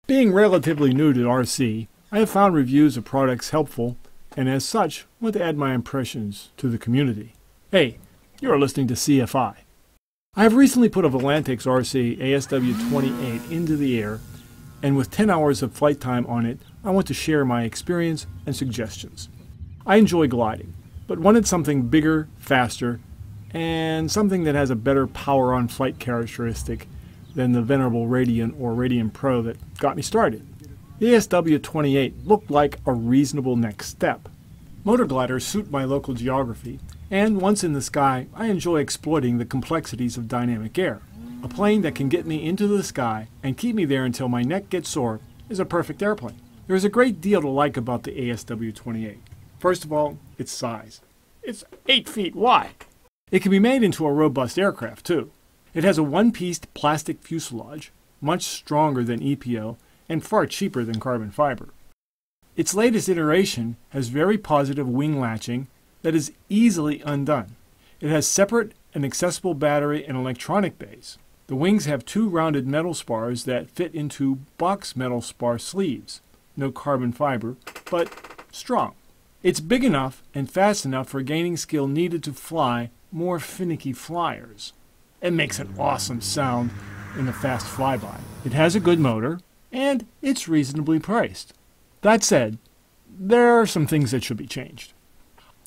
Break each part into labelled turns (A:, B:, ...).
A: Being relatively new to RC, I have found reviews of products helpful, and as such, want to add my impressions to the community. Hey, you are listening to CFI. I have recently put a Volantex RC ASW-28 into the air, and with 10 hours of flight time on it, I want to share my experience and suggestions. I enjoy gliding, but wanted something bigger, faster, and something that has a better power on flight characteristic than the venerable Radiant or Radiant Pro that got me started. The ASW-28 looked like a reasonable next step. Motor gliders suit my local geography, and once in the sky, I enjoy exploiting the complexities of dynamic air. A plane that can get me into the sky and keep me there until my neck gets sore is a perfect airplane. There is a great deal to like about the ASW-28. First of all, its size. It's 8 feet wide. It can be made into a robust aircraft, too. It has a one-piece plastic fuselage, much stronger than EPO and far cheaper than carbon fiber. Its latest iteration has very positive wing latching that is easily undone. It has separate and accessible battery and electronic bays. The wings have 2 rounded metal spars that fit into box metal spar sleeves. No carbon fiber, but strong. It's big enough and fast enough for gaining skill needed to fly more finicky flyers. It makes an awesome sound in a fast flyby. It has a good motor, and it's reasonably priced. That said, there are some things that should be changed.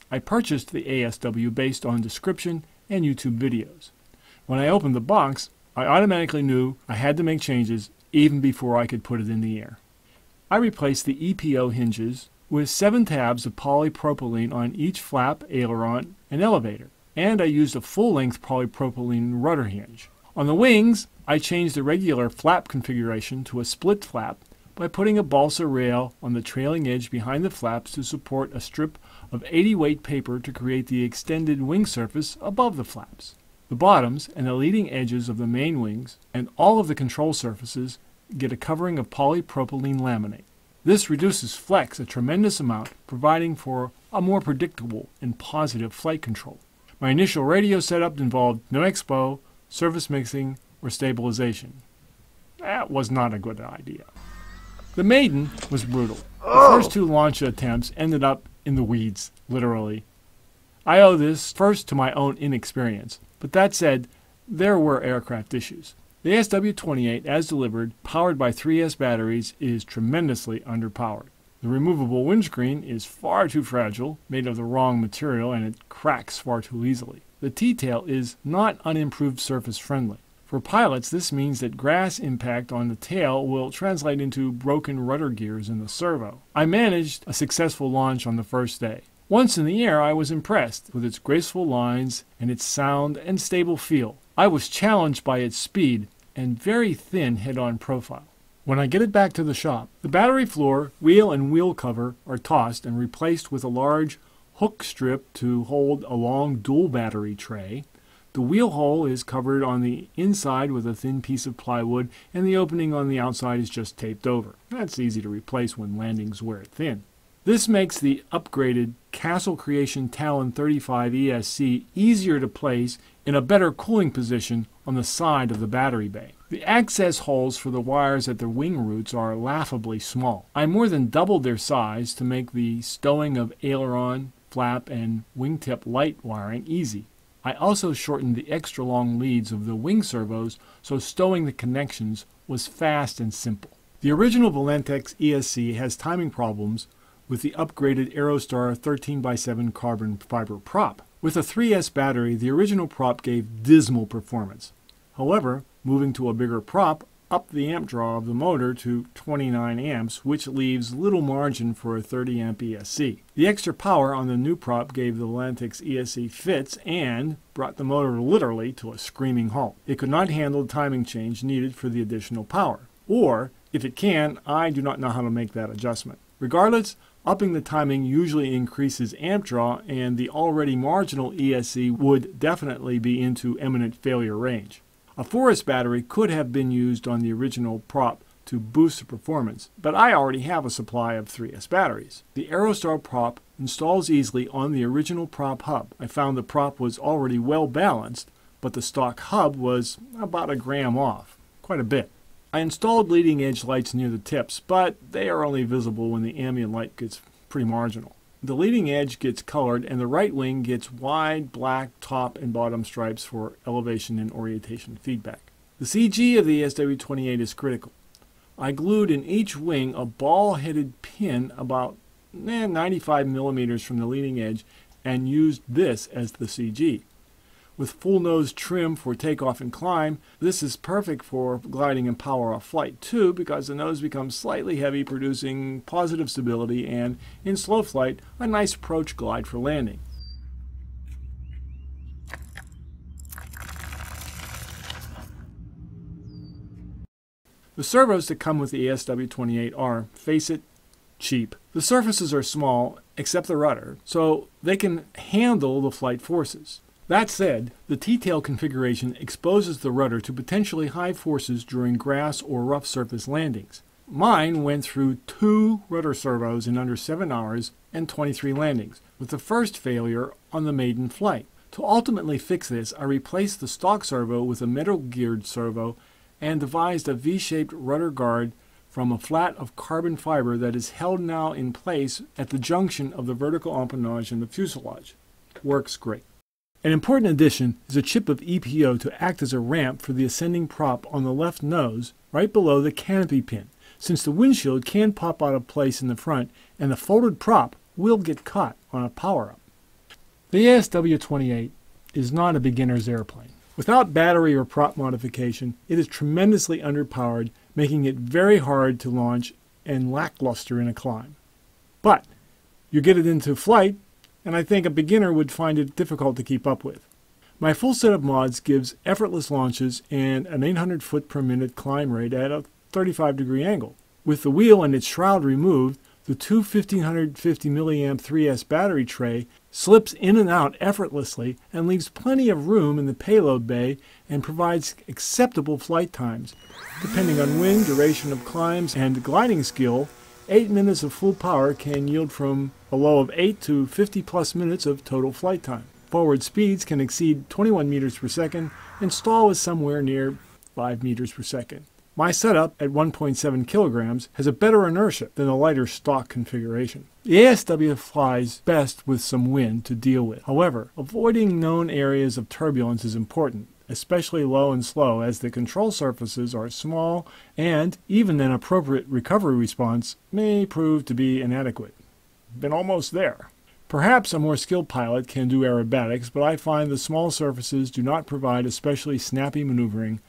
A: I purchased the ASW based on description and YouTube videos. When I opened the box, I automatically knew I had to make changes even before I could put it in the air. I replaced the EPO hinges with 7 tabs of polypropylene on each flap, aileron, and elevator, and I used a full-length polypropylene rudder hinge. On the wings, I changed the regular flap configuration to a split flap by putting a balsa rail on the trailing edge behind the flaps to support a strip of 80-weight paper to create the extended wing surface above the flaps. The bottoms and the leading edges of the main wings and all of the control surfaces get a covering of polypropylene laminate. This reduces flex a tremendous amount, providing for a more predictable and positive flight control. My initial radio setup involved no expo, surface mixing, or stabilization. That was not a good idea. The maiden was brutal. The first 2 launch attempts ended up in the weeds, literally. I owe this first to my own inexperience, but that said, there were aircraft issues. The ASW-28, as delivered, powered by 3S batteries, is tremendously underpowered. The removable windscreen is far too fragile, made of the wrong material, and it cracks far too easily. The T-tail is not unimproved surface friendly. For pilots, this means that grass impact on the tail will translate into broken rudder gears in the servo. I managed a successful launch on the first day. Once in the air, I was impressed with its graceful lines and its sound and stable feel. I was challenged by its speed and very thin head-on profile. When I get it back to the shop, the battery floor, wheel, and wheel cover are tossed and replaced with a large hook strip to hold a long dual battery tray. The wheel hole is covered on the inside with a thin piece of plywood, and the opening on the outside is just taped over. That's easy to replace when landings wear thin. This makes the upgraded Castle Creation Talon 35 ESC easier to place in a better cooling position on the side of the battery bay. The access holes for the wires at the wing roots are laughably small. I more than doubled their size to make the stowing of aileron, flap, and wingtip light wiring easy. I also shortened the extra long leads of the wing servos so stowing the connections was fast and simple. The original Volantex ESC has timing problems with the upgraded Aerostar 13x7 carbon fiber prop. With a 3S battery, the original prop gave dismal performance. However, moving to a bigger prop upped the amp draw of the motor to 29 amps, which leaves little margin for a 30 amp ESC. The extra power on the new prop gave the Volantex ESC fits and brought the motor literally to a screaming halt. It could not handle the timing change needed for the additional power. Or, if it can, I do not know how to make that adjustment. Regardless, upping the timing usually increases amp draw, and the already marginal ESC would definitely be into imminent failure range. A 4S battery could have been used on the original prop to boost the performance, but I already have a supply of 3S batteries. The Aerostar prop installs easily on the original prop hub. I found the prop was already well balanced, but the stock hub was about a gram off, quite a bit. I installed leading edge lights near the tips, but they are only visible when the ambient light gets pretty marginal. The leading edge gets colored and the right wing gets wide black top and bottom stripes for elevation and orientation feedback. The CG of the ASW-28 is critical. I glued in each wing a ball-headed pin about 95 millimeters from the leading edge and used this as the CG. With full nose trim for takeoff and climb, this is perfect for gliding and power off flight too, because the nose becomes slightly heavy, producing positive stability, and in slow flight, a nice approach glide for landing. The servos that come with the ASW-28 are, face it, cheap. The surfaces are small, except the rudder, so they can handle the flight forces. That said, the T-tail configuration exposes the rudder to potentially high forces during grass or rough surface landings. Mine went through 2 rudder servos in under 7 hours and 23 landings, with the first failure on the maiden flight. To ultimately fix this, I replaced the stock servo with a metal-geared servo and devised a V-shaped rudder guard from a flat of carbon fiber that is held now in place at the junction of the vertical empennage and the fuselage. Works great. An important addition is a chip of EPO to act as a ramp for the ascending prop on the left nose right below the canopy pin, since the windshield can pop out of place in the front and the folded prop will get caught on a power-up. The ASW-28 is not a beginner's airplane. Without battery or prop modification, it is tremendously underpowered, making it very hard to launch and lackluster in a climb. But you get it into flight, and I think a beginner would find it difficult to keep up with. My full set of mods gives effortless launches and an 800 foot per minute climb rate at a 35-degree angle. With the wheel and its shroud removed, the two 1550 milliamp 3S battery tray slips in and out effortlessly and leaves plenty of room in the payload bay and provides acceptable flight times. Depending on wind, duration of climbs, and gliding skill, 8 minutes of full power can yield from a low of 8 to 50 plus minutes of total flight time. Forward speeds can exceed 21 meters per second, and stall is somewhere near 5 meters per second. My setup at 1.7 kilograms has a better inertia than the lighter stock configuration. The ASW flies best with some wind to deal with. However, avoiding known areas of turbulence is important, especially low and slow, as the control surfaces are small and even an appropriate recovery response may prove to be inadequate. Been almost there. Perhaps a more skilled pilot can do aerobatics, but I find the small surfaces do not provide especially snappy maneuvering,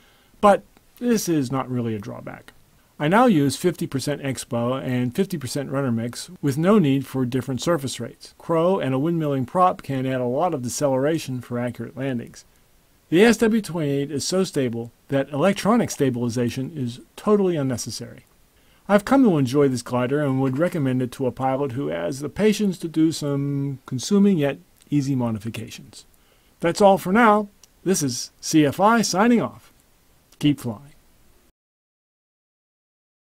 A: but this is not really a drawback. I now use 50% expo and 50% rudder mix with no need for different surface rates. Crow and a windmilling prop can add a lot of deceleration for accurate landings. The ASW-28 is so stable that electronic stabilization is totally unnecessary. I've come to enjoy this glider and would recommend it to a pilot who has the patience to do some consuming yet easy modifications. That's all for now. This is CFI signing off. Keep flying.